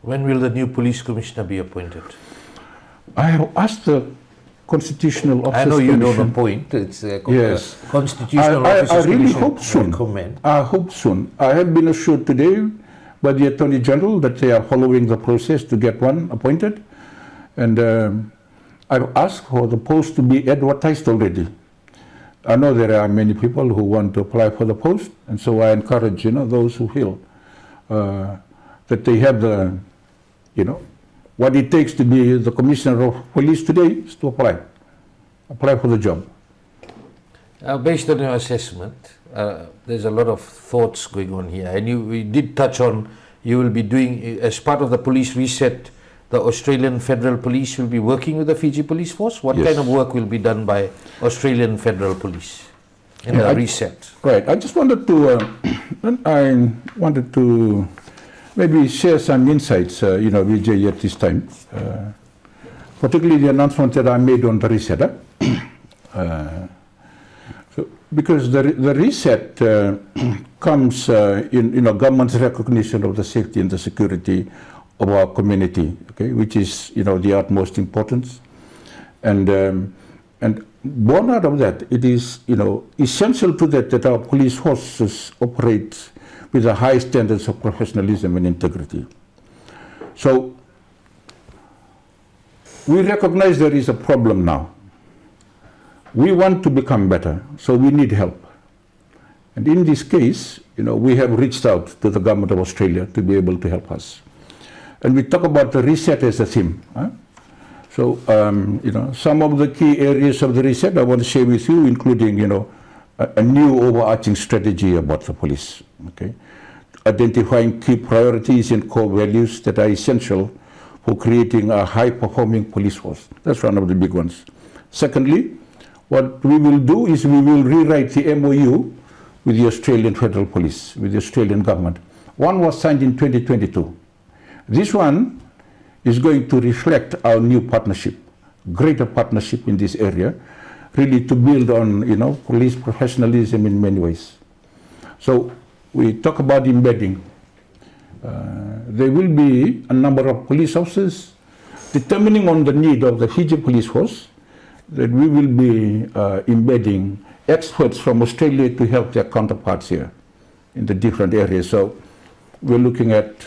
When will the new police commissioner be appointed? I have asked the Constitutional Officers I know you Commission. don't appoint, it's a Yes. Constitutional I Officers really Commission hope soon. recommend. I hope soon. I have been assured today by the Attorney General that they are following the process to get one appointed. And I've asked for the post to be advertised already. I know there are many people who want to apply for the post, and so I encourage, those who feel that they have the, what it takes to be the Commissioner of Police today is to apply for the job. Based on your assessment, there's a lot of thoughts going on here, and we did touch on you will be doing, as part of the police reset, the Australian Federal Police will be working with the Fiji Police Force. What Yes. kind of work will be done by Australian Federal Police in the reset? Right. I just wanted to, maybe share some insights, Vijay, at this time, particularly the announcement that I made on the reset. Because the reset comes in government's recognition of the safety and the security of our community, okay, which is the utmost importance, and born out of that, it is essential to that our police forces operate with the high standards of professionalism and integrity. So we recognize there is a problem now. We want to become better, so we need help. And in this case, we have reached out to the Government of Australia to be able to help us. And we talk about the reset as a theme. So, some of the key areas of the reset I want to share with you, including, a new overarching strategy about the police. Okay, identifying key priorities and core values that are essential for creating a high-performing police force. That's one of the big ones. Secondly, what we will do is we will rewrite the MOU with the Australian Federal Police, with the Australian government. One was signed in 2022. This one is going to reflect our new partnership, greater partnership in this area, really to build on, police professionalism in many ways. So we talk about embedding. There will be a number of police officers, determining on the need of the Fiji Police Force, that we will be embedding experts from Australia to help their counterparts here in the different areas. So we're looking at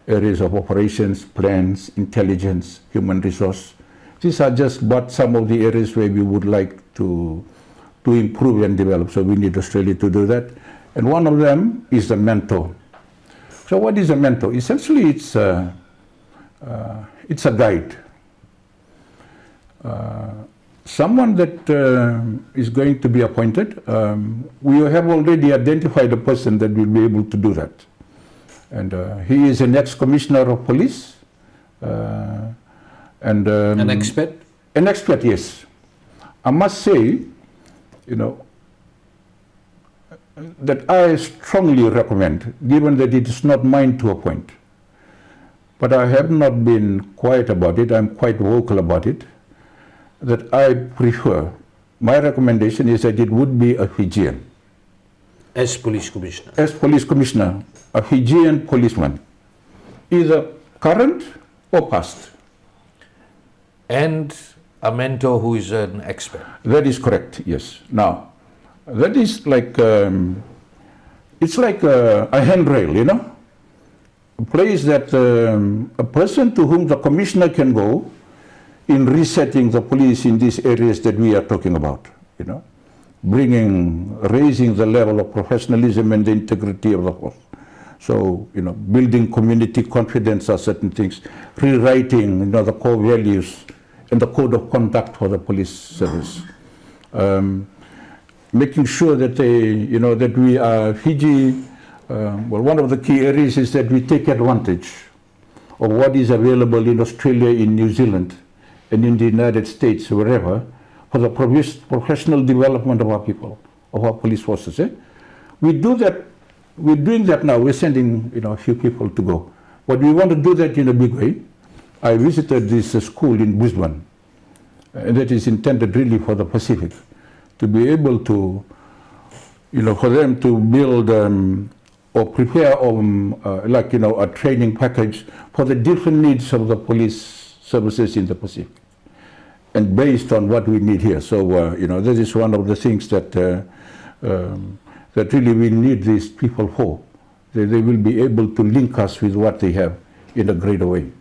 areas of operations, plans, intelligence, human resource. These are just but some of the areas where we would like to improve and develop. So we need Australia to do that. And one of them is the mentor. So what is a mentor? Essentially, it's a guide. Someone that is going to be appointed. We have already identified a person that will be able to do that. And he is an ex-commissioner of police. An expat? An expat, yes. I must say, that I strongly recommend, given that it is not mine to appoint. But I have not been quiet about it, I'm quite vocal about it, that I prefer, my recommendation is that it would be a Fijian. As police commissioner? As police commissioner, a Fijian policeman, either current or past. And a mentor who is an expert? That is correct, yes. Now, that is like, it's like a handrail, a place that a person to whom the commissioner can go in resetting the police in these areas that we are talking about, raising the level of professionalism and the integrity of the force. So, building community confidence are certain things, rewriting, the core values and the code of conduct for the police service. Making sure that that we are Fiji, one of the key areas is that we take advantage of what is available in Australia, in New Zealand, and in the United States, wherever, for the professional development of our people, of our police forces. We do that, we're doing that now, we're sending a few people to go. But we want to do that in a big way. I visited this school in Brisbane, and that is intended really for the Pacific, to be able to, for them to build or prepare a training package for the different needs of the police services in the Pacific, and based on what we need here. So this is one of the things that that really we need these people for. They will be able to link us with what they have in a greater way.